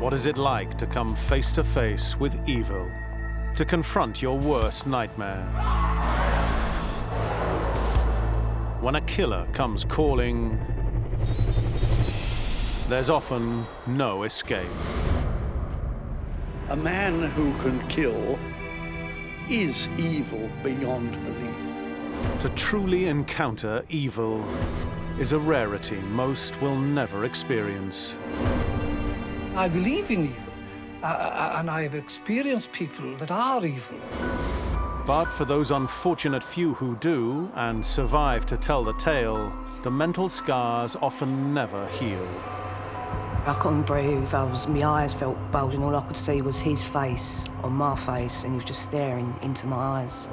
What is it like to come face to face with evil? To confront your worst nightmare? When a killer comes calling, there's often no escape. A man who can kill is evil beyond belief. To truly encounter evil is a rarity most will never experience. I believe in evil, and I have experienced people that are evil. But for those unfortunate few who do and survive to tell the tale, the mental scars often never heal. I couldn't breathe. My eyes felt bulging. All I could see was his face on my face, and he was just staring into my eyes.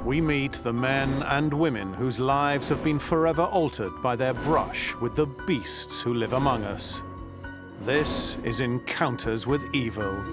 We meet the men and women whose lives have been forever altered by their brush with the beasts who live among us. This is Encounters with Evil.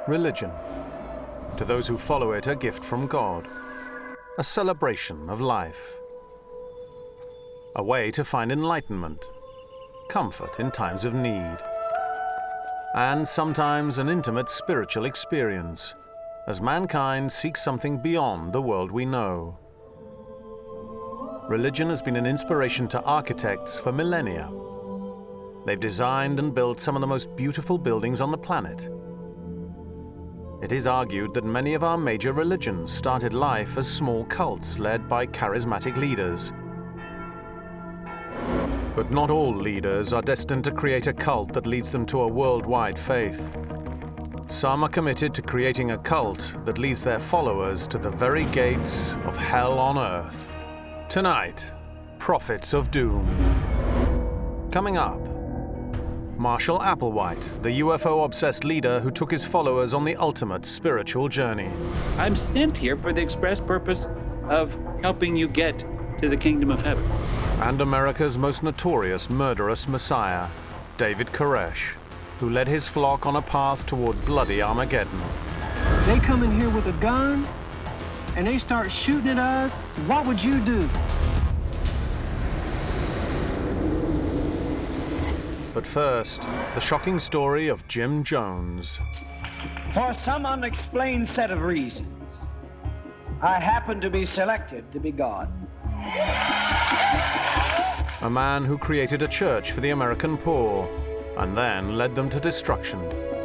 Religion, to those who follow it, a gift from God, a celebration of life, a way to find enlightenment, comfort in times of need, and sometimes an intimate spiritual experience, as mankind seeks something beyond the world we know. Religion has been an inspiration to architects for millennia. They've designed and built some of the most beautiful buildings on the planet. It is argued that many of our major religions started life as small cults led by charismatic leaders. But not all leaders are destined to create a cult that leads them to a worldwide faith. Some are committed to creating a cult that leads their followers to the very gates of hell on earth. Tonight, Prophets of Doom. Coming up, Marshall Applewhite, the UFO-obsessed leader who took his followers on the ultimate spiritual journey. I'm sent here for the express purpose of helping you get to the kingdom of heaven. And America's most notorious murderous messiah, David Koresh, who led his flock on a path toward bloody Armageddon. They come in here with a gun, and they start shooting at us. What would you do? But first, the shocking story of Jim Jones. For some unexplained set of reasons, I happened to be selected to be God. A man who created a church for the American poor and then led them to destruction.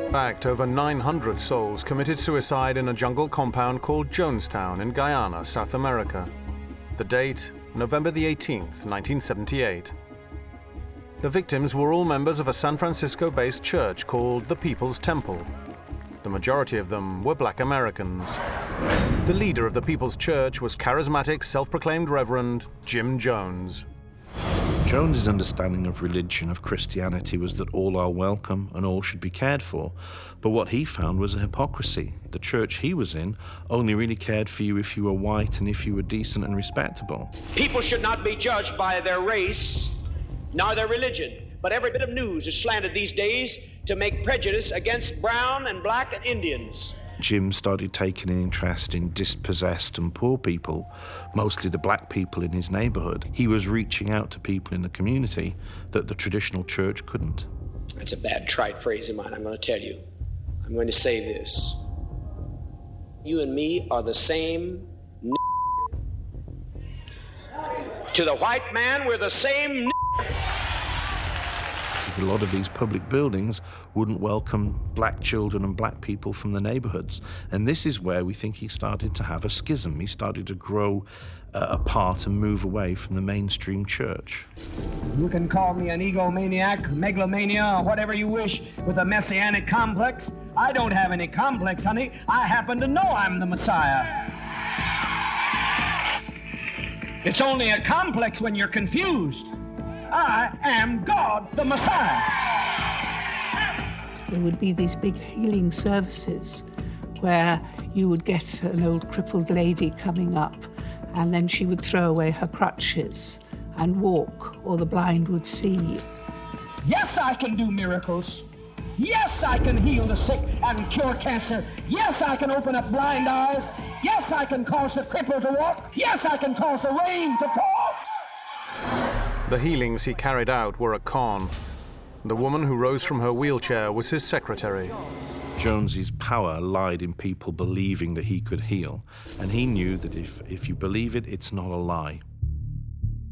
In fact, over 900 souls committed suicide in a jungle compound called Jonestown in Guyana, South America. The date, November the 18th, 1978. The victims were all members of a San Francisco-based church called the People's Temple. The majority of them were black Americans. The leader of the People's Church was charismatic, self-proclaimed Reverend Jim Jones. Jones's understanding of religion, of Christianity, was that all are welcome and all should be cared for. But what he found was a hypocrisy. The church he was in only really cared for you if you were white and if you were decent and respectable. People should not be judged by their race, nor their religion. But every bit of news is slanted these days to make prejudice against brown and black and Indians. Jim started taking an interest in dispossessed and poor people, mostly the black people in his neighborhood. He was reaching out to people in the community that the traditional church couldn't. That's a bad trite phrase of mine, I'm going to tell you. I'm going to say this. You and me are the same To the white man, we're the same A lot of these public buildings wouldn't welcome black children and black people from the neighborhoods. And this is where we think he started to have a schism. He started to grow apart and move away from the mainstream church. You can call me an egomaniac, megalomania, or whatever you wish, with a messianic complex. I don't have any complex, honey. I happen to know I'm the Messiah. It's only a complex when you're confused. I am God, the Messiah. There would be these big healing services where you would get an old crippled lady coming up, and then she would throw away her crutches and walk, or the blind would see. Yes, I can do miracles. Yes, I can heal the sick and cure cancer. Yes, I can open up blind eyes. Yes, I can cause the cripple to walk. Yes, I can cause the rain to fall. The healings he carried out were a con. The woman who rose from her wheelchair was his secretary. Jones's power lied in people believing that he could heal, and he knew that if you believe it, it's not a lie.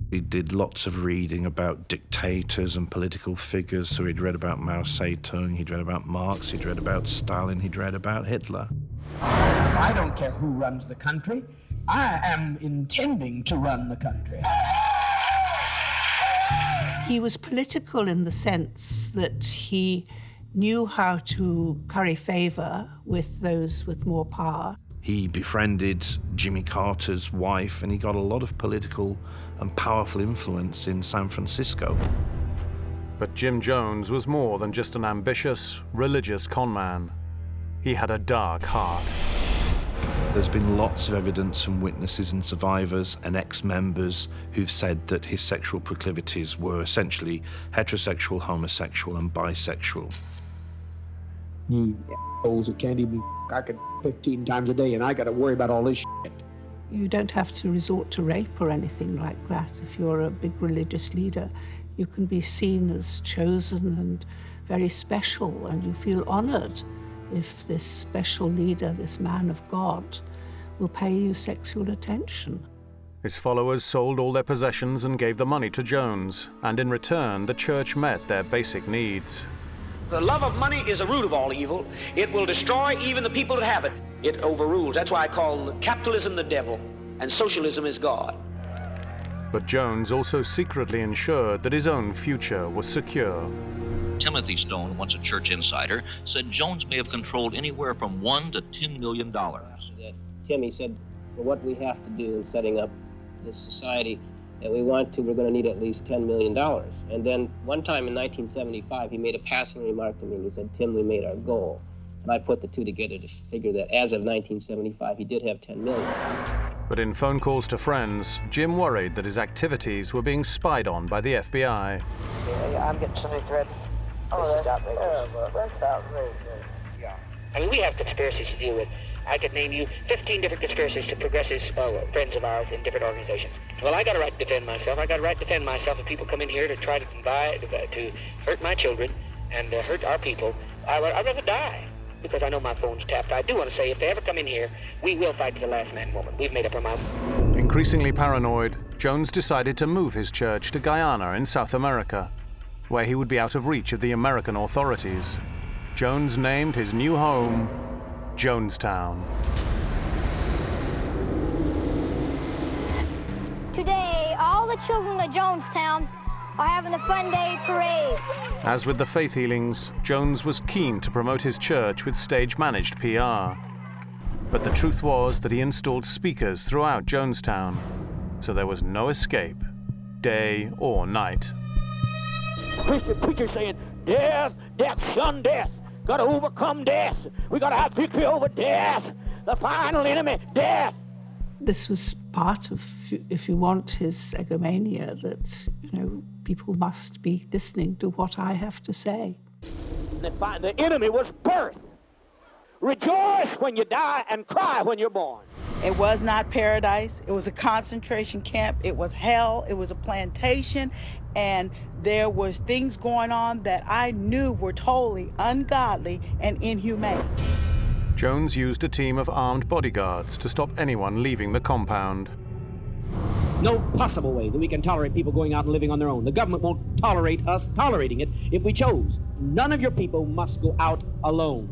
He did lots of reading about dictators and political figures, so he'd read about Mao Zedong, he'd read about Marx, he'd read about Stalin, he'd read about Hitler. I don't care who runs the country. I am intending to run the country. He was political in the sense that he knew how to curry favor with those with more power. He befriended Jimmy Carter's wife, and he got a lot of political and powerful influence in San Francisco. But Jim Jones was more than just an ambitious, religious conman. He had a dark heart. There's been lots of evidence from witnesses and survivors and ex-members who've said that his sexual proclivities were essentially heterosexual, homosexual, and bisexual. You assholes that can't even cock it 15 times a day, and I got to worry about all this shit. You don't have to resort to rape or anything like that if you're a big religious leader. You can be seen as chosen and very special, and you feel honored if this special leader, this man of God, will pay you sexual attention. His followers sold all their possessions and gave the money to Jones, and in return, the church met their basic needs. The love of money is a root of all evil. It will destroy even the people that have it. It overrules. That's why I call capitalism the devil and socialism is God. But Jones also secretly ensured that his own future was secure. Timothy Stone, once a church insider, said Jones may have controlled anywhere from $1 to $10 million. Timmy said, for what we have to do in setting up this society that we want to, we're going to need at least $10 million. And then one time in 1975, he made a passing remark to me, and he said, Tim, we made our goal. And I put the two together to figure that as of 1975, he did have 10 million. But in phone calls to friends, Jim worried that his activities were being spied on by the FBI. Yeah, I'm getting so many threats. Oh, that's outrageous. That's outrageous. Yeah. I mean, we have conspiracies to deal with. I could name you 15 different conspiracies to progressive friends of ours in different organizations. Well, I got a right to defend myself. I got a right to defend myself if people come in here to try to hurt my children and hurt our people. I'd rather die because I know my phone's tapped. I do want to say, if they ever come in here, we will fight to the last man and woman. We've made up our mind. Increasingly paranoid, Jones decided to move his church to Guyana in South America, where he would be out of reach of the American authorities. Jones named his new home Jonestown. Today, all the children of Jonestown are having a fun day parade. As with the faith healings, Jones was keen to promote his church with stage-managed PR. But the truth was that he installed speakers throughout Jonestown, so there was no escape, day or night. Christian preacher saying, death, death, shun death. Got to overcome death. We got to have victory over death. The final enemy, death. This was part of, if you want, his egomania, that, people must be listening to what I have to say. The enemy was birth. Rejoice when you die and cry when you're born. It was not paradise. It was a concentration camp. It was hell. It was a plantation. And there were things going on that I knew were totally ungodly and inhumane. Jones used a team of armed bodyguards to stop anyone leaving the compound. No possible way that we can tolerate people going out and living on their own. The government won't tolerate us tolerating it if we chose. None of your people must go out alone.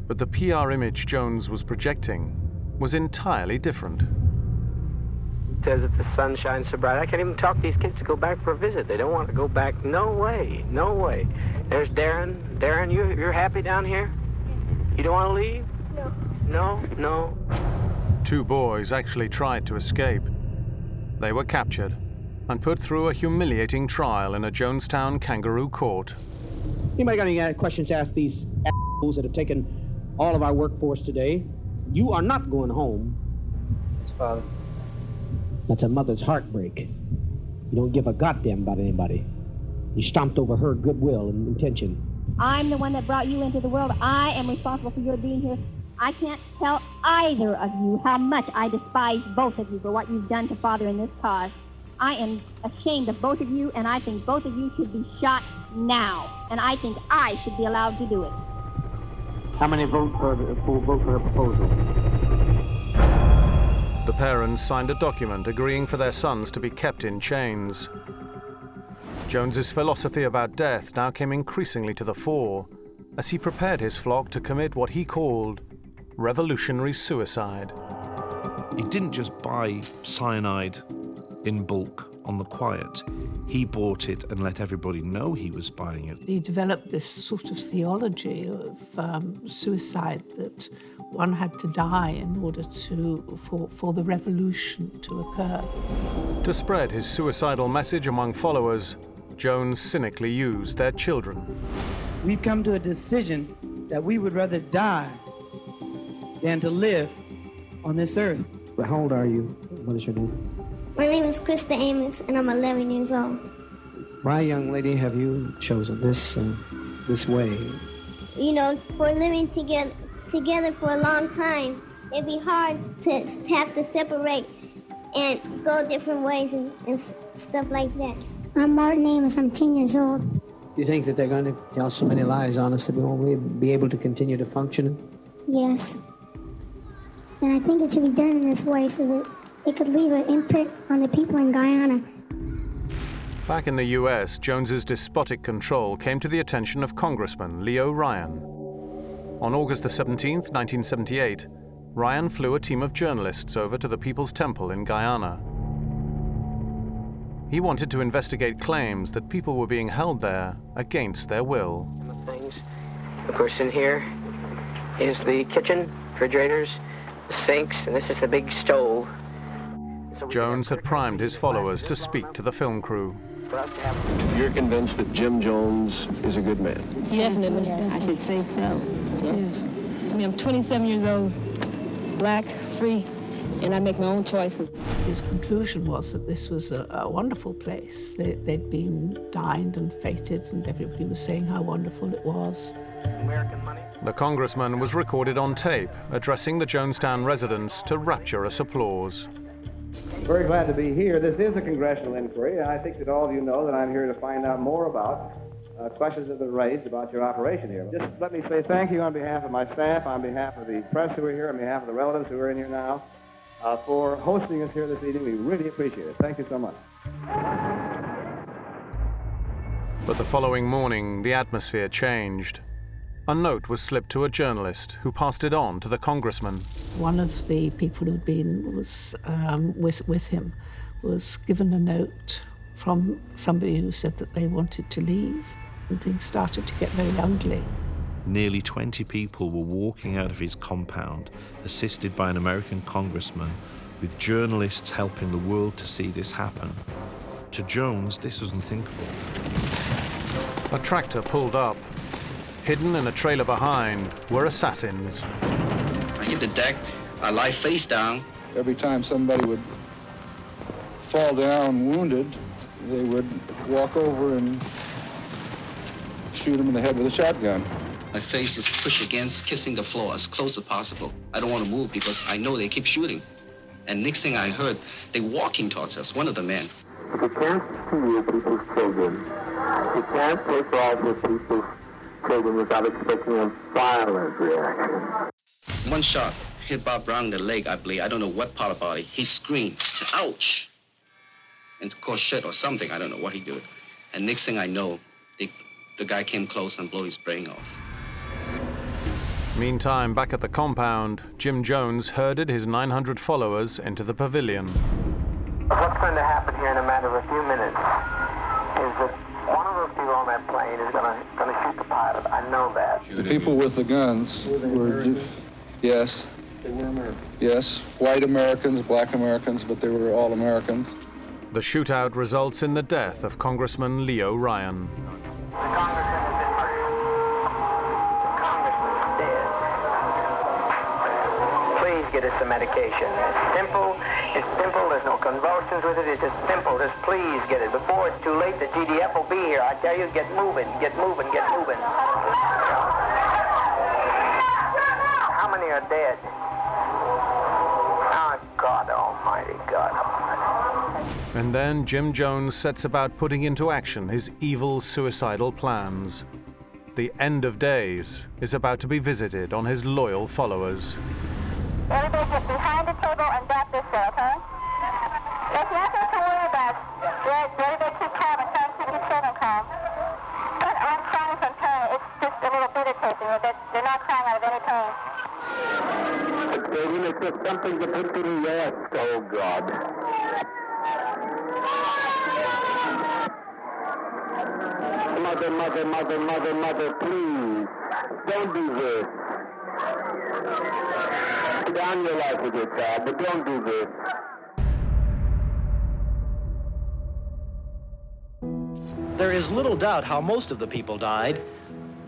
But the PR image Jones was projecting was entirely different. He says that the sun shines so bright. I can't even talk these kids to go back for a visit. They don't want to go back. No way, no way. There's Darren. Darren, you're happy down here? You don't want to leave? No. 2 boys actually tried to escape. They were captured and put through a humiliating trial in a Jonestown kangaroo court. Anybody got any questions to ask these assholes that have taken all of our workforce today? You are not going home. Yes, Father. That's a mother's heartbreak. You don't give a goddamn about anybody. You stomped over her goodwill and intention. I'm the one that brought you into the world. I am responsible for your being here. I can't tell either of you how much I despise both of you for what you've done to Father in this cause. I am ashamed of both of you, and I think both of you should be shot now. And I think I should be allowed to do it. How many vote for her proposal? The parents signed a document agreeing for their sons to be kept in chains. Jones's philosophy about death now came increasingly to the fore as he prepared his flock to commit what he called revolutionary suicide. He didn't just buy cyanide in bulk on the quiet. He bought it and let everybody know he was buying it. He developed this sort of theology of suicide, that one had to die in order for the revolution to occur. To spread his suicidal message among followers, Jones cynically used their children. We've come to a decision that we would rather die than to live on this earth. How old are you? What is your name? My name is Krista Amos, and I'm 11 years old. Why, young lady, have you chosen this way? You know, for living together for a long time, it'd be hard to have to separate and go different ways and stuff like that. I'm Martin Amos. I'm 10 years old. Do you think that they're going to tell so many lies on us that we won't be able to continue to function? Yes. And I think it should be done in this way so that it could leave an imprint on the people in Guyana. Back in the US, Jones's despotic control came to the attention of Congressman Leo Ryan. On August the 17th, 1978, Ryan flew a team of journalists over to the People's Temple in Guyana. He wanted to investigate claims that people were being held there against their will. Things. Of course, in here is the kitchen, refrigerators, the sinks, and this is the big stove. Jones had primed his followers to speak to the film crew. You're convinced that Jim Jones is a good man? Definitely, I should say so. Yes. I mean, I'm 27 years old, black, free, and I make my own choices. His conclusion was that this was a wonderful place. They'd been dined and feted, and everybody was saying how wonderful it was. American money. The congressman was recorded on tape, addressing the Jonestown residents to rapturous applause. I'm very glad to be here. This is a congressional inquiry, and I think that all of you know that I'm here to find out more about questions that have been raised about your operation here. Just let me say thank you on behalf of my staff, on behalf of the press who are here, on behalf of the relatives who are in here now, for hosting us here this evening. We really appreciate it. Thank you so much. But the following morning, the atmosphere changed. A note was slipped to a journalist who passed it on to the congressman. One of the people who'd been with him was given a note from somebody who said that they wanted to leave, and things started to get very ugly. Nearly 20 people were walking out of his compound, assisted by an American congressman, with journalists helping the world to see this happen. To Jones, this was unthinkable. A tractor pulled up. Hidden in a trailer behind were assassins. I hit the deck, I lie face down. Every time somebody would fall down wounded, they would walk over and shoot him in the head with a shotgun. My face is pushed against, kissing the floor as close as possible. I don't want to move because I know they keep shooting. And next thing I heard, they walking towards us, one of the men. You can't steal people's children. You can't take off with people's children without expecting a violent reaction. One shot hit Bob Brown in the leg, I believe. I don't know what part of the body. He screamed, ouch! And caused shit or something. I don't know what he did. And next thing I know, the guy came close and blew his brain off. Meantime, back at the compound, Jim Jones herded his 900 followers into the pavilion. What's going to happen here in a matter of a few minutes is that one of those people on that plane is going to shoot the pilot. I know that. The people with the guns were, yes, they were Americans. Yes, white Americans, black Americans, but they were all Americans. The shootout results in the death of Congressman Leo Ryan. Please get us some medication. It's simple, there's no convulsions with it, it's just simple, just please get it. Before it's too late, the GDF will be here. I tell you, get moving, get moving, get moving. How many are dead? Oh, God almighty, God almighty. And then Jim Jones sets about putting into action his evil suicidal plans. The end of days is about to be visited on his loyal followers. Everybody get behind the table and drop yourself, huh? There's nothing to worry about. Everybody keep calm and try to keep your children calm. But I'm crying from pain. It's just a little bit irritating. They're not crying out of any pain. It's just something to put to the rest, oh God. Mother, mother, mother, mother, mother, please, don't do this. Put down your life with your child, but don't do this. There is little doubt how most of the people died.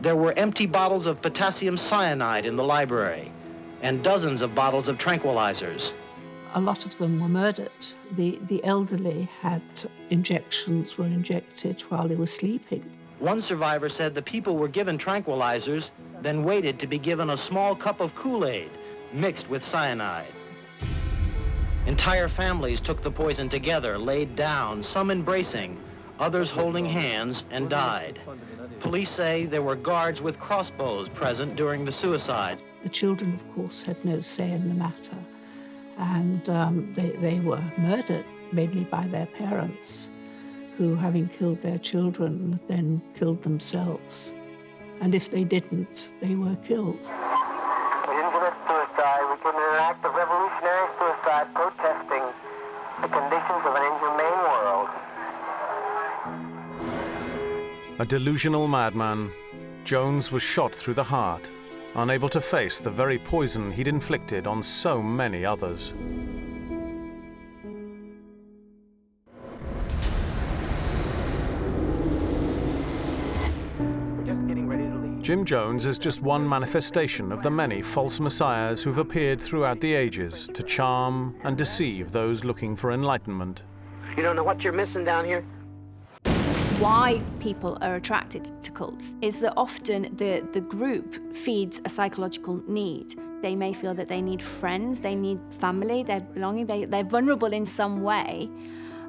There were empty bottles of potassium cyanide in the library and dozens of bottles of tranquilizers. A lot of them were murdered. The elderly had injections, were injected while they were sleeping. One survivor said the people were given tranquilizers, then waited to be given a small cup of Kool-Aid mixed with cyanide. Entire families took the poison together, laid down, some embracing, others holding hands, and died. Police say there were guards with crossbows present during the suicide. The children, of course, had no say in the matter, and they were murdered, mainly by their parents, who, having killed their children, then killed themselves. And if they didn't, they were killed. We didn't commit suicide. We committed an act of revolutionary suicide, protesting the conditions of an inhumane world. A delusional madman, Jones was shot through the heart, unable to face the very poison he'd inflicted on so many others. Jim Jones is just one manifestation of the many false messiahs who've appeared throughout the ages to charm and deceive those looking for enlightenment. You don't know what you're missing down here? Why people are attracted to cults is that often the group feeds a psychological need. They may feel that they need friends, they need family, they're belonging, they're vulnerable in some way.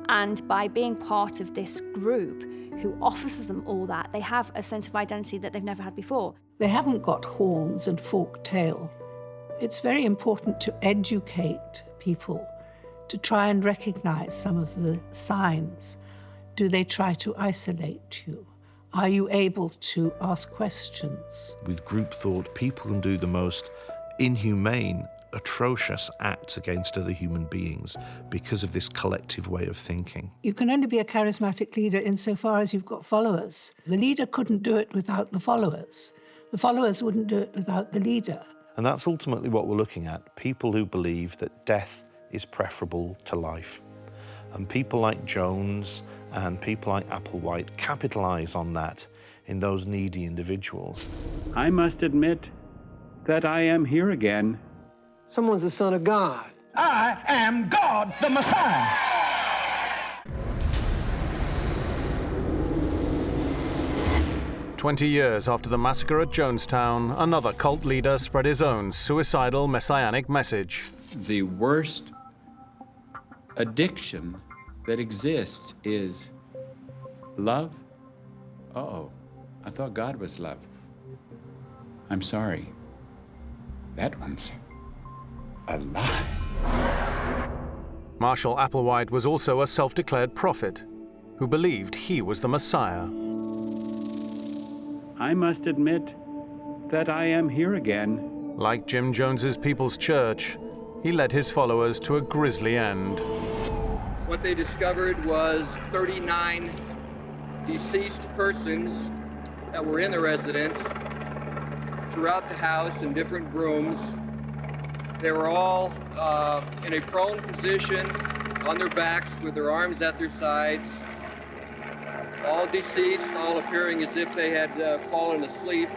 And by being part of this group who offers them all that, they have a sense of identity that they've never had before. They haven't got horns and forked tail. It's very important to educate people, to try and recognize some of the signs. Do they try to isolate you? Are you able to ask questions? With group thought, people can do the most inhumane, atrocious acts against other human beings because of this collective way of thinking. You can only be a charismatic leader insofar as you've got followers. The leader couldn't do it without the followers. The followers wouldn't do it without the leader. And that's ultimately what we're looking at, people who believe that death is preferable to life. And people like Jones and people like Applewhite capitalize on that in those needy individuals. I must admit that I am here again. Someone's the son of God. I am God, the Messiah. "20 years after the massacre at Jonestown, another cult leader spread his own suicidal messianic message. The worst addiction that exists is love. Uh-oh, I thought God was love. I'm sorry. That one's a lie. Marshall Applewhite was also a self-declared prophet who believed he was the Messiah. I must admit that I am here again. Like Jim Jones's People's Church, he led his followers to a grisly end. What they discovered was 39 deceased persons that were in the residence throughout the house in different rooms. They were all in a prone position, on their backs with their arms at their sides, all deceased, all appearing as if they had fallen asleep.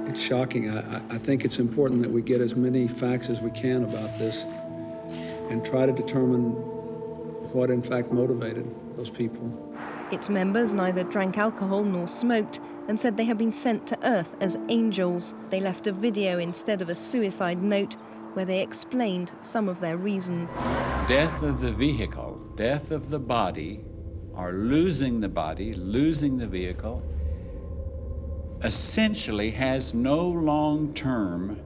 It's shocking. I think it's important that we get as many facts as we can about this and try to determine what in fact motivated those people. Its members neither drank alcohol nor smoked and said they had been sent to Earth as angels. They left a video instead of a suicide note where they explained some of their reasons. Death of the vehicle, death of the body, or losing the body, losing the vehicle, essentially has no long-term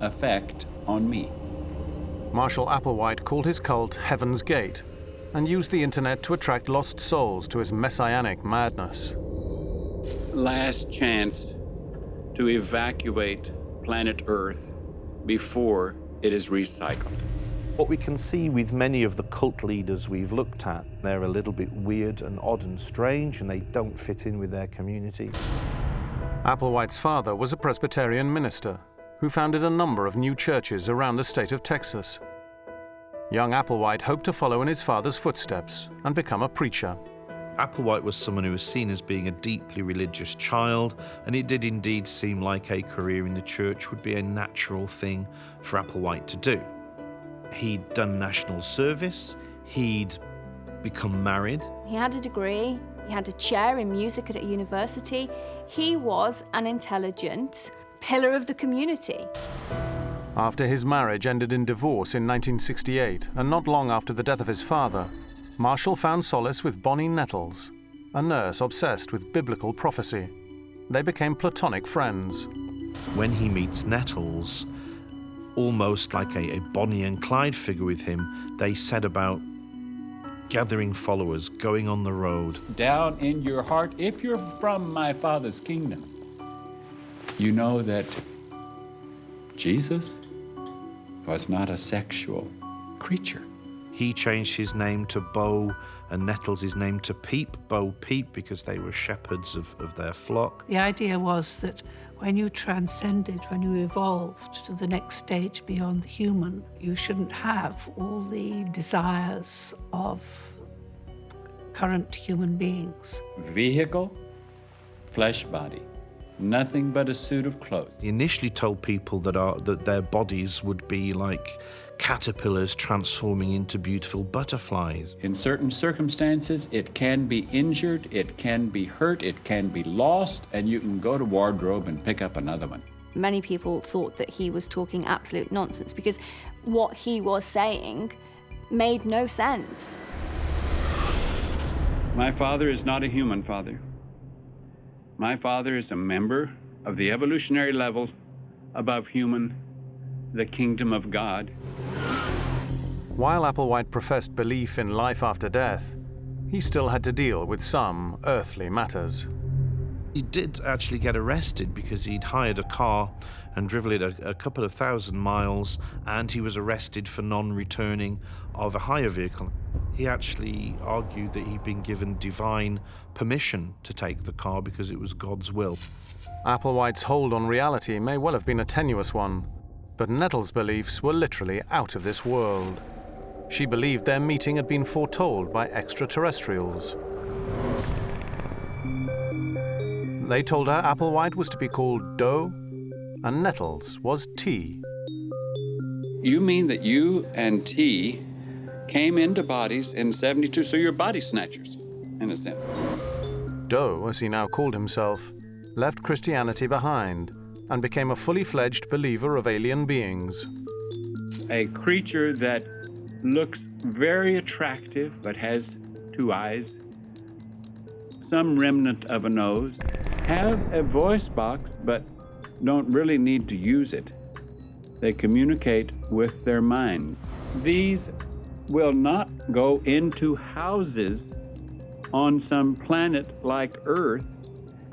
effect on me. Marshall Applewhite called his cult Heaven's Gate and used the internet to attract lost souls to his messianic madness. Last chance to evacuate planet Earth before it is recycled. What we can see with many of the cult leaders we've looked at, they're a little bit weird and odd and strange, and they don't fit in with their community. Applewhite's father was a Presbyterian minister who founded a number of new churches around the state of Texas. Young Applewhite hoped to follow in his father's footsteps and become a preacher. Applewhite was someone who was seen as being a deeply religious child, and it did indeed seem like a career in the church would be a natural thing for Applewhite to do. He'd done national service, he'd become married. He had a degree, he had a chair in music at a university. He was an intelligent pillar of the community. After his marriage ended in divorce in 1968, and not long after the death of his father, Marshall found solace with Bonnie Nettles, a nurse obsessed with biblical prophecy. They became platonic friends. When he meets Nettles, almost like a Bonnie and Clyde figure with him, they set about gathering followers, going on the road. Down in your heart, if you're from my Father's kingdom, you know that Jesus was not a sexual creature. He changed his name to Bo and Nettles his name to Peep, Bo Peep, because they were shepherds of their flock. The idea was that when you transcended, when you evolved to the next stage beyond the human, you shouldn't have all the desires of current human beings. Vehicle, flesh body, nothing but a suit of clothes. He initially told people that their bodies would be like caterpillars transforming into beautiful butterflies. In certain circumstances, it can be injured, it can be hurt, it can be lost, and you can go to wardrobe and pick up another one. Many people thought that he was talking absolute nonsense because what he was saying made no sense. My father is not a human father. My father is a member of the evolutionary level above human, the kingdom of God. While Applewhite professed belief in life after death, he still had to deal with some earthly matters. He did actually get arrested because he'd hired a car and driven it a couple of thousand miles, and he was arrested for non-returning of a hire vehicle. He actually argued that he'd been given divine permission to take the car because it was God's will. Applewhite's hold on reality may well have been a tenuous one, but Nettles' beliefs were literally out of this world. She believed their meeting had been foretold by extraterrestrials. They told her Applewhite was to be called Doe, and Nettles was T. You mean that you and T came into bodies in 72, so you're body snatchers, in a sense. Doe, as he now called himself, left Christianity behind and became a fully fledged believer of alien beings. A creature that looks very attractive but has two eyes, some remnant of a nose, have a voice box but don't really need to use it. They communicate with their minds. These will not go into houses on some planet like Earth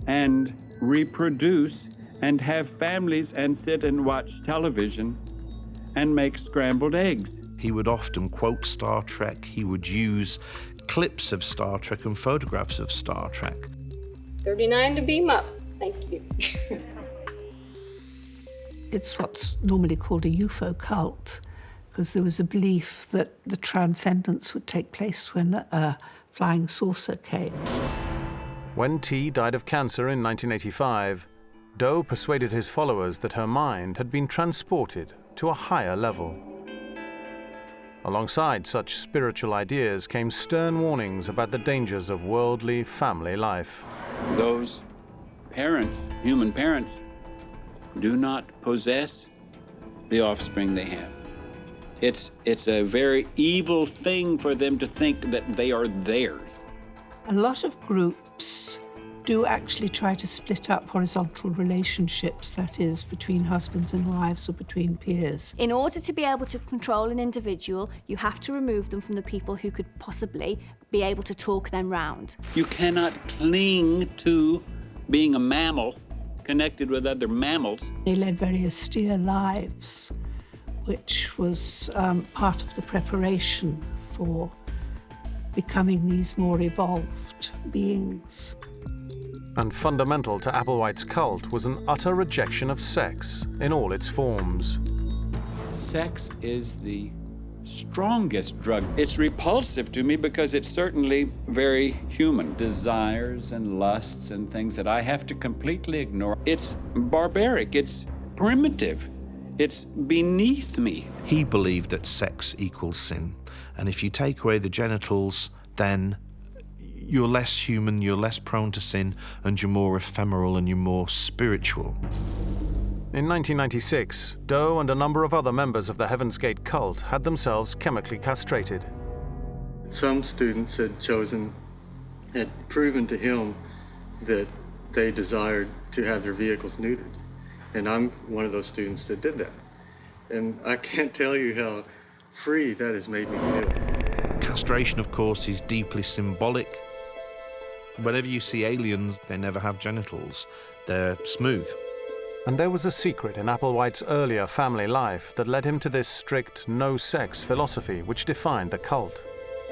and reproduce and have families and sit and watch television and make scrambled eggs. He would often quote Star Trek. He would use clips of Star Trek and photographs of Star Trek. 39 to beam up. Thank you. It's what's normally called a UFO cult, because there was a belief that the transcendence would take place when a flying saucer came. When T died of cancer in 1985, Doe persuaded his followers that her mind had been transported to a higher level. Alongside such spiritual ideas came stern warnings about the dangers of worldly family life. Those parents, human parents, do not possess the offspring they have. It's a very evil thing for them to think that they are theirs. A lot of groups do actually try to split up horizontal relationships, that is, between husbands and wives or between peers. In order to be able to control an individual, you have to remove them from the people who could possibly be able to talk them round. You cannot cling to being a mammal connected with other mammals. They led very austere lives, which was part of the preparation for becoming these more evolved beings. And fundamental to Applewhite's cult was an utter rejection of sex in all its forms. Sex is the strongest drug. It's repulsive to me because it's certainly very human. Desires and lusts and things that I have to completely ignore. It's barbaric, it's primitive, it's beneath me. He believed that sex equals sin, and if you take away the genitals, then you're less human, you're less prone to sin, and you're more ephemeral and you're more spiritual. In 1996, Doe and a number of other members of the Heaven's Gate cult had themselves chemically castrated. Some students had proven to him that they desired to have their vehicles neutered. And I'm one of those students that did that. And I can't tell you how free that has made me feel. Castration, of course, is deeply symbolic. Whenever you see aliens, they never have genitals. They're smooth. And there was a secret in Applewhite's earlier family life that led him to this strict no-sex philosophy which defined the cult.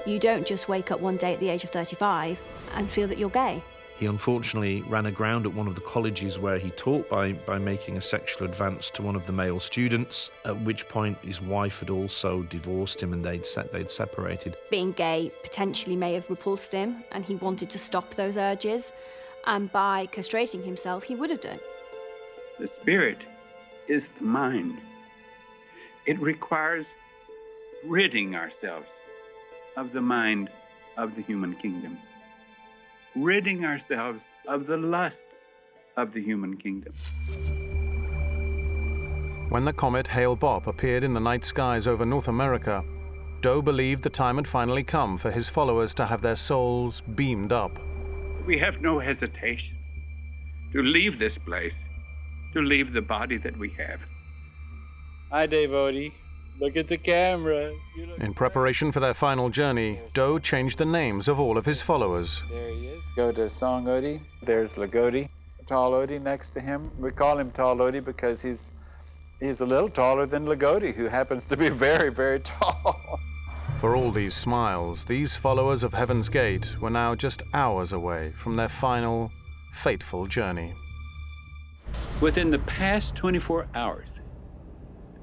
You don't just wake up one day at the age of 35 and feel that you're gay. He unfortunately ran aground at one of the colleges where he taught by making a sexual advance to one of the male students, at which point his wife had also divorced him and they'd separated. Being gay potentially may have repulsed him, and he wanted to stop those urges, and by castrating himself, he would have done. The spirit is the mind. It requires ridding ourselves of the mind of the human kingdom, ridding ourselves of the lusts of the human kingdom. When the comet Hale-Bopp appeared in the night skies over North America, Doe believed the time had finally come for his followers to have their souls beamed up. We have no hesitation to leave this place, to leave the body that we have. Hi, devotee. Look at the camera. In preparation for their final journey, Doe changed the names of all of his followers. There he is. Go to Song Odi. There's Lagodi. Tall Odi next to him. We call him Tall Odi because he's a little taller than Lagodi, who happens to be very, very tall. For all these smiles, these followers of Heaven's Gate were now just hours away from their final, fateful journey. Within the past 24 hours,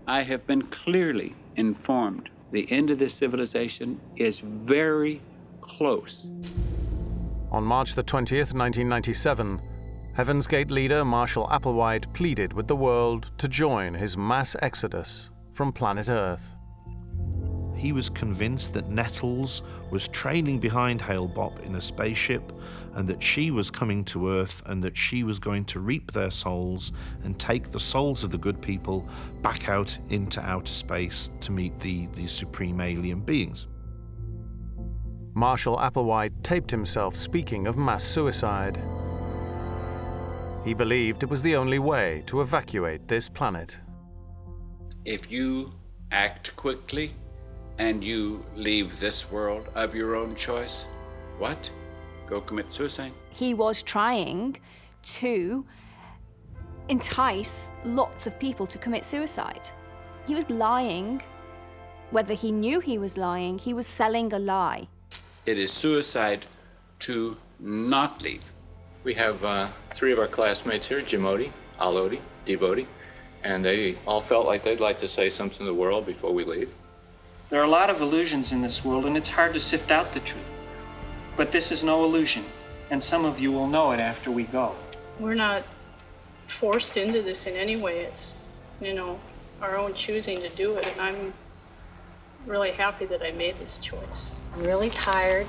I have been clearly informed the end of this civilization is very close. On March the 20th, 1997, Heaven's Gate leader Marshall Applewhite pleaded with the world to join his mass exodus from planet Earth. He was convinced that Nettles was trailing behind Hale-Bopp in a spaceship, and that she was coming to Earth, and that she was going to reap their souls and take the souls of the good people back out into outer space to meet the supreme alien beings. Marshall Applewhite taped himself speaking of mass suicide. He believed it was the only way to evacuate this planet. If you act quickly and you leave this world of your own choice, what? Go commit suicide? He was trying to entice lots of people to commit suicide. He was lying. Whether he knew he was lying, he was selling a lie. It is suicide to not leave. We have 3 of our classmates here, Jim Odi, Al Odi, Dave Odi, and they all felt like they'd like to say something to the world before we leave. There are a lot of illusions in this world, and it's hard to sift out the truth. But this is no illusion, and some of you will know it after we go. We're not forced into this in any way. It's, you know, our own choosing to do it, and I'm really happy that I made this choice. I'm really tired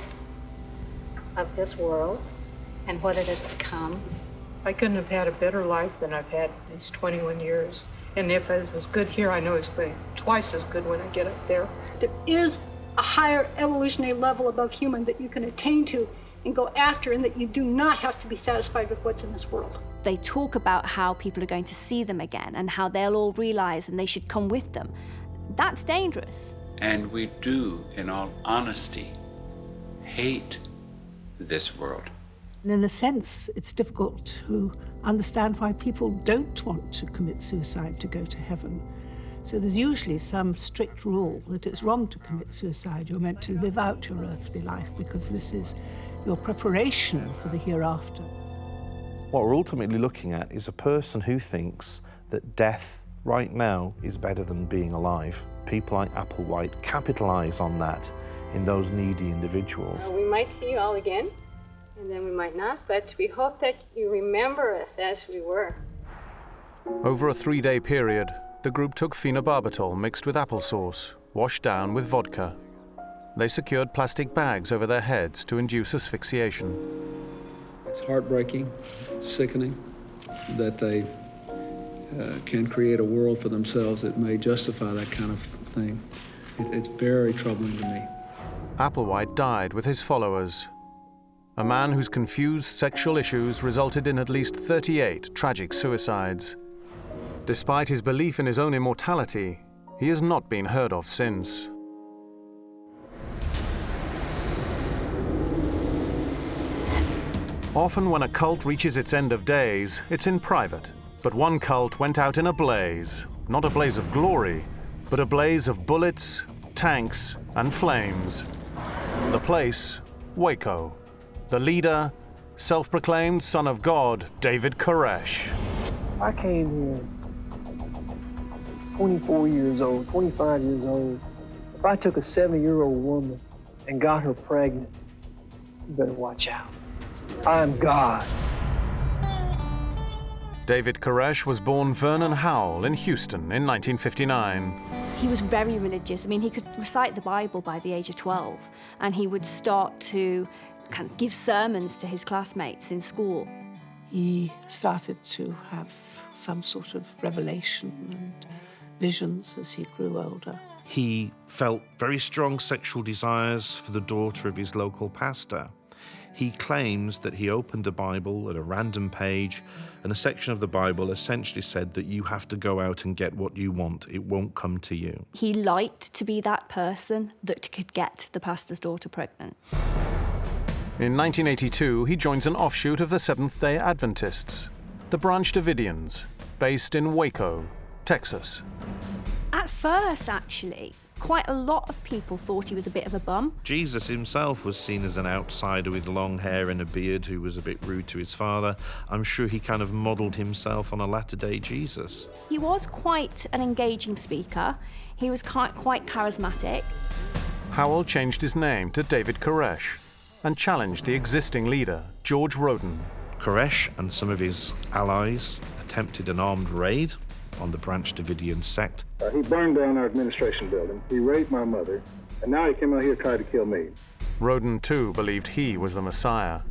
of this world and what it has become. I couldn't have had a better life than I've had these 21 years. And if it was good here, I know it's going to be twice as good when I get up there. There is a higher evolutionary level above human that you can attain to and go after, and that you do not have to be satisfied with what's in this world. They talk about how people are going to see them again and how they'll all realize and they should come with them. That's dangerous. And we do, in all honesty, hate this world. And in a sense, it's difficult to understand why people don't want to commit suicide to go to heaven. So there's usually some strict rule that it's wrong to commit suicide. You're meant to live out your earthly life because this is your preparation for the hereafter. What we're ultimately looking at is a person who thinks that death right now is better than being alive. People like Applewhite capitalize on that in those needy individuals. We might see you all again, and then we might not, but we hope that you remember us as we were. Over a 3-day period, the group took phenobarbital mixed with applesauce, washed down with vodka. They secured plastic bags over their heads to induce asphyxiation. It's heartbreaking, sickening, that they can create a world for themselves that may justify that kind of thing. It's very troubling to me. Applewhite died with his followers. A man whose confused sexual issues resulted in at least 38 tragic suicides. Despite his belief in his own immortality, he has not been heard of since. Often when a cult reaches its end of days, it's in private. But one cult went out in a blaze. Not a blaze of glory, but a blaze of bullets, tanks, and flames. The place, Waco. The leader, self-proclaimed son of God, David Koresh. I came here 24 years old, 25 years old. If I took a 70-year-old woman and got her pregnant, you better watch out. I'm God. David Koresh was born Vernon Howell in Houston in 1959. He was very religious. I mean, he could recite the Bible by the age of 12, and he would start to kind of give sermons to his classmates in school. He started to have some sort of revelation and visions as he grew older. He felt very strong sexual desires for the daughter of his local pastor. He claims that he opened a Bible at a random page, and a section of the Bible essentially said that you have to go out and get what you want. It won't come to you. He liked to be that person that could get the pastor's daughter pregnant. In 1982, he joins an offshoot of the Seventh-day Adventists, the Branch Davidians, based in Waco, Texas. At first, actually, quite a lot of people thought he was a bit of a bum. Jesus himself was seen as an outsider with long hair and a beard who was a bit rude to his father. I'm sure he kind of modelled himself on a latter-day Jesus. He was quite an engaging speaker. He was quite charismatic. Howell changed his name to David Koresh and challenged the existing leader, George Roden. Koresh and some of his allies attempted an armed raid on the Branch Davidian sect. He burned down our administration building, he raped my mother, and now he came out here to try to kill me. Roden, too, believed he was the Messiah.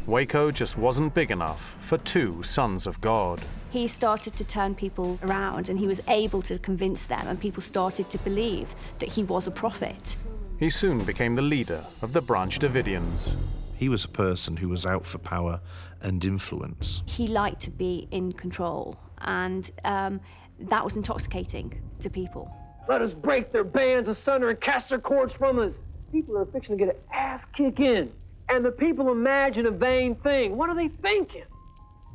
Waco just wasn't big enough for two sons of God. He started to turn people around, and he was able to convince them, and people started to believe that he was a prophet. He soon became the leader of the Branch Davidians. He was a person who was out for power and influence. He liked to be in control, and that was intoxicating to people. Let us break their bands asunder and cast their cords from us. People are fixing to get an ass kicking, and the people imagine a vain thing. What are they thinking?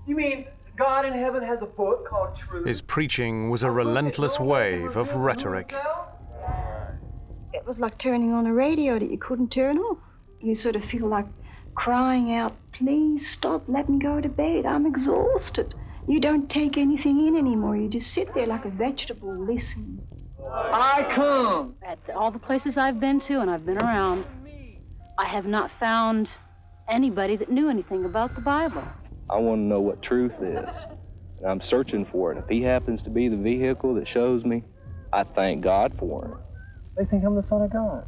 You mean God in heaven has a book called Truth? His preaching was a relentless wave of rhetoric. It was like turning on a radio that you couldn't turn off. You sort of feel like crying out, please stop, let me go to bed, I'm exhausted. You don't take anything in anymore. You just sit there like a vegetable listening. I come. At all the places I've been to and I've been around, I have not found anybody that knew anything about the Bible. I want to know what truth is, and I'm searching for it. If he happens to be the vehicle that shows me, I thank God for him. They think I'm the Son of God.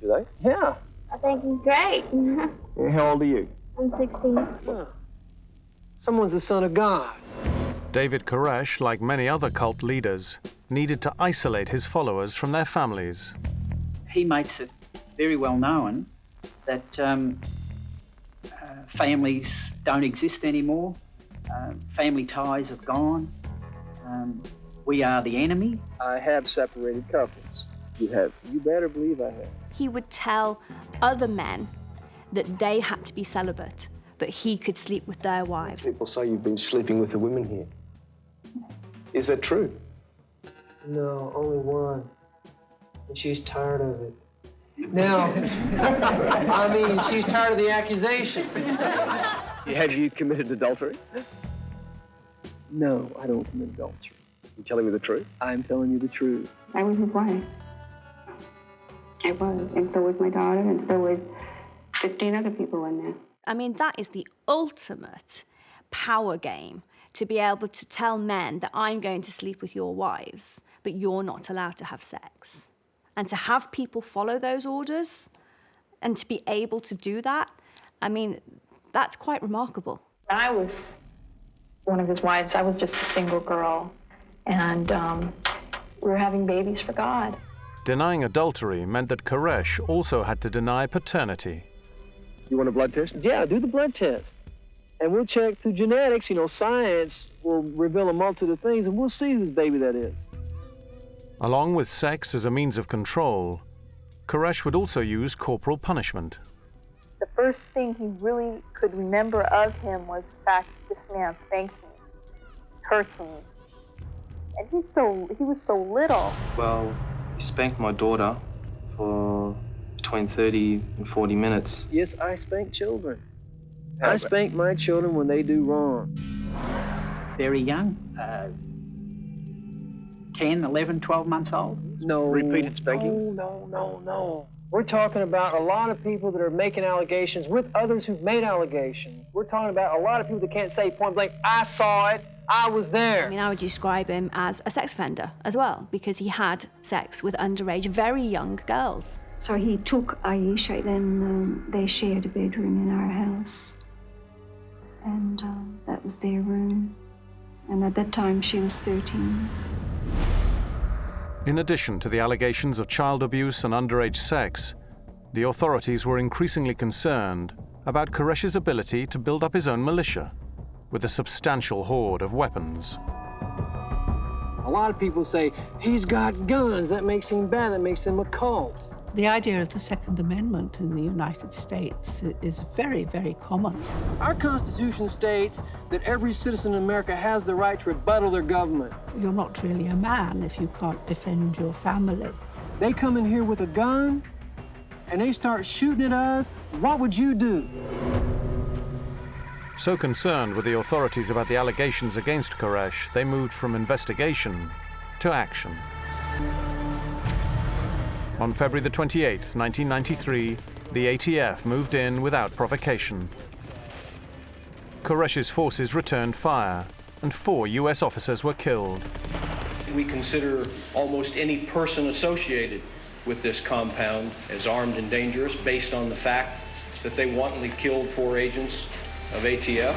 Do they? Yeah. I think he's great. And how old are you? I'm 16. Well, someone's the Son of God. David Koresh, like many other cult leaders, needed to isolate his followers from their families. He makes it very well known that families don't exist anymore. Family ties have gone. We are the enemy. I have separated couples. You have. You better believe I have. He would tell other men that they had to be celibate, but he could sleep with their wives. People say you've been sleeping with the women here. Is that true? No, only one. And she's tired of it. Now, I mean, she's tired of the accusations. Have you committed adultery? No, I don't commit adultery. You telling me the truth? I'm telling you the truth. I was his wife. I was, and so was my daughter, and so was 15 other people in there. I mean, that is the ultimate power game, to be able to tell men that I'm going to sleep with your wives, but you're not allowed to have sex. And to have people follow those orders and to be able to do that, I mean, that's quite remarkable. I was one of his wives. I was just a single girl, and we were having babies for God. Denying adultery meant that Koresh also had to deny paternity. You want a blood test? Yeah, do the blood test. And we'll check through genetics. You know, science will reveal a multitude of things, and we'll see whose baby that is. Along with sex as a means of control, Koresh would also use corporal punishment. The first thing he really could remember of him was the fact that this man spanked me, hurts me. And he was so little. Well, he spanked my daughter for between 30 and 40 minutes. Yes, I spank children. I spank my children when they do wrong. Very young, 10, 11, 12 months old. No. Repeated spanking? No. We're talking about a lot of people that are making allegations with others who've made allegations. We're talking about a lot of people that can't say point blank, I saw it, I was there. I mean, I would describe him as a sex offender as well, because he had sex with underage, very young girls. So he took Aisha, then they shared a bedroom in our house. And that was their room. And at that time, she was 13. In addition to the allegations of child abuse and underage sex, the authorities were increasingly concerned about Koresh's ability to build up his own militia with a substantial horde of weapons. A lot of people say, he's got guns, that makes him bad, that makes him a cult. The idea of the Second Amendment in the United States is very, very common. Our Constitution states that every citizen in America has the right to rebuttal their government. You're not really a man if you can't defend your family. They come in here with a gun and they start shooting at us, what would you do? So concerned were the authorities about the allegations against Koresh, they moved from investigation to action. On February the 28th, 1993, the ATF moved in without provocation. Koresh's forces returned fire, and 4 US officers were killed. We consider almost any person associated with this compound as armed and dangerous based on the fact that they wantonly killed 4 agents of ATF.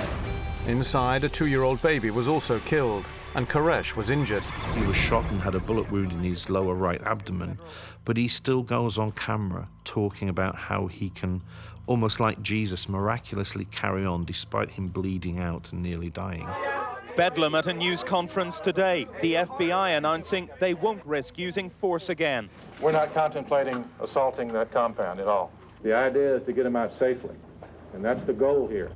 Inside, a 2-year-old baby was also killed, and Koresh was injured. He was shot and had a bullet wound in his lower right abdomen, but he still goes on camera talking about how he can, almost like Jesus, miraculously carry on despite him bleeding out and nearly dying. Bedlam at a news conference today. The FBI announcing they won't risk using force again. We're not contemplating assaulting that compound at all. The idea is to get them out safely, and that's the goal here.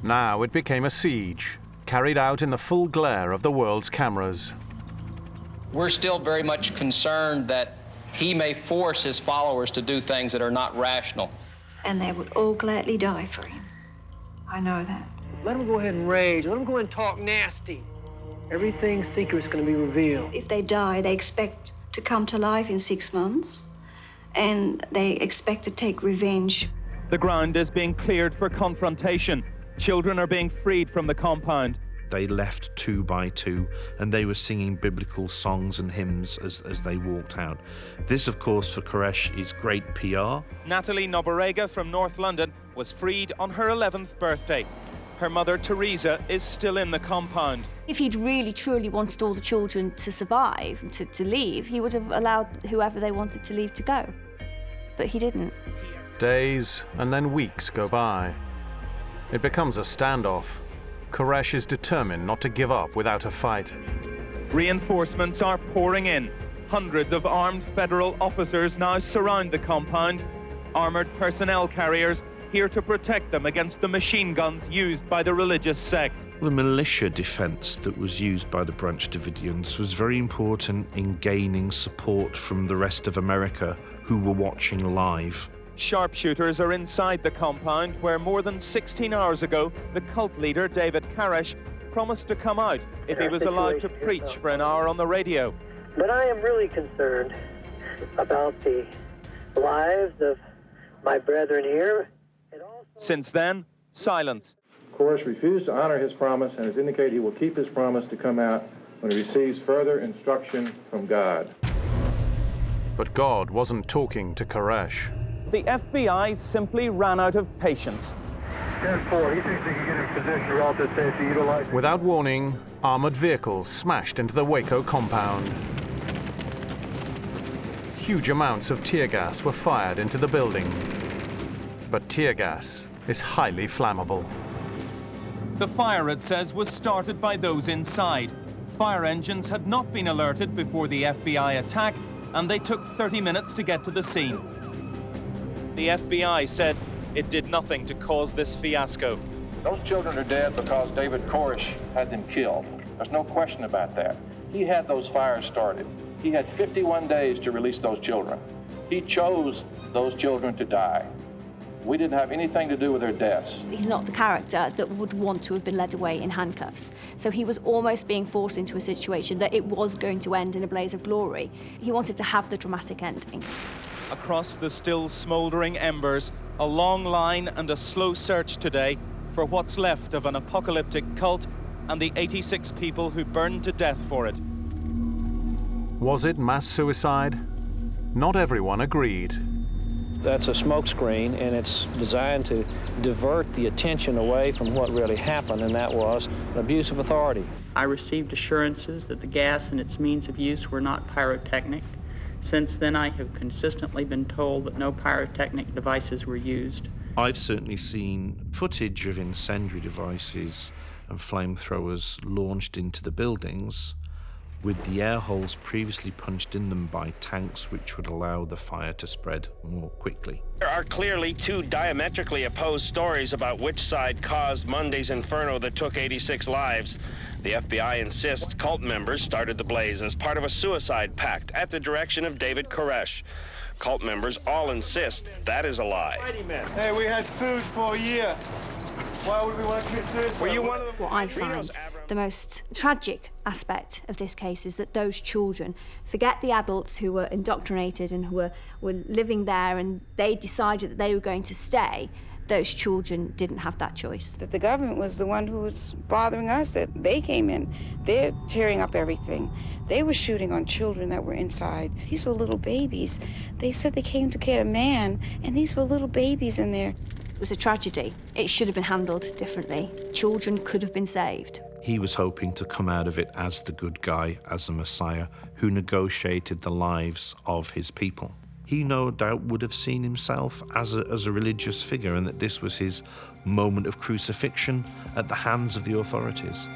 Now it became a siege, carried out in the full glare of the world's cameras. We're still very much concerned that he may force his followers to do things that are not rational. And they would all gladly die for him. I know that. Let them go ahead and rage. Let them go ahead and talk nasty. Everything secret is going to be revealed. If they die, they expect to come to life in 6 months, and they expect to take revenge. The ground is being cleared for confrontation. Children are being freed from the compound. They left 2 by 2, and they were singing biblical songs and hymns as they walked out. This, of course, for Koresh is great PR. Natalie Noborega from North London was freed on her 11th birthday. Her mother, Teresa, is still in the compound. If he'd really, truly wanted all the children to survive, to leave, he would have allowed whoever they wanted to leave to go. But he didn't. Days and then weeks go by. It becomes a standoff. Koresh is determined not to give up without a fight. Reinforcements are pouring in. Hundreds of armed federal officers now surround the compound. Armored personnel carriers here to protect them against the machine guns used by the religious sect. The militia defence that was used by the Branch Davidians was very important in gaining support from the rest of America who were watching live. Sharpshooters are inside the compound where more than 16 hours ago, the cult leader, David Koresh, promised to come out if he was allowed to preach for an hour on the radio. But I am really concerned about the lives of my brethren here. Since then, silence. Koresh refused to honor his promise and has indicated he will keep his promise to come out when he receives further instruction from God. But God wasn't talking to Koresh. The FBI simply ran out of patience. 10-4, he thinks he can get in position relative safety utilizing... Without warning, armored vehicles smashed into the Waco compound. Huge amounts of tear gas were fired into the building. But tear gas is highly flammable. The fire, it says, was started by those inside. Fire engines had not been alerted before the FBI attack, and they took 30 minutes to get to the scene. The FBI said it did nothing to cause this fiasco. Those children are dead because David Koresh had them killed. There's no question about that. He had those fires started. He had 51 days to release those children. He chose those children to die. We didn't have anything to do with their deaths. He's not the character that would want to have been led away in handcuffs. So he was almost being forced into a situation that it was going to end in a blaze of glory. He wanted to have the dramatic ending. Across the still smouldering embers, a long line and a slow search today for what's left of an apocalyptic cult and the 86 people who burned to death for it. Was it mass suicide? Not everyone agreed. That's a smokescreen, and it's designed to divert the attention away from what really happened, and that was an abuse of authority. I received assurances that the gas and its means of use were not pyrotechnic. Since then, I have consistently been told that no pyrotechnic devices were used. I've certainly seen footage of incendiary devices and flamethrowers launched into the buildings with the air holes previously punched in them by tanks, which would allow the fire to spread more quickly. There are clearly two diametrically opposed stories about which side caused Monday's inferno that took 86 lives. The FBI insists cult members started the blaze as part of a suicide pact at the direction of David Koresh. Cult members all insist that is a lie. Hey, we had food for a year. Why would we want to commit suicide? Were you one of them? What I find the most tragic aspect of this case is that those children, forget the adults who were indoctrinated and who were living there and they decided that they were going to stay, those children didn't have that choice. That the government was the one who was bothering us, that they came in, they're tearing up everything. They were shooting on children that were inside. These were little babies. They said they came to get a man, and these were little babies in there. It was a tragedy. It should have been handled differently. Children could have been saved. He was hoping to come out of it as the good guy, as a messiah who negotiated the lives of his people. He no doubt would have seen himself as a religious figure, and that this was his moment of crucifixion at the hands of the authorities.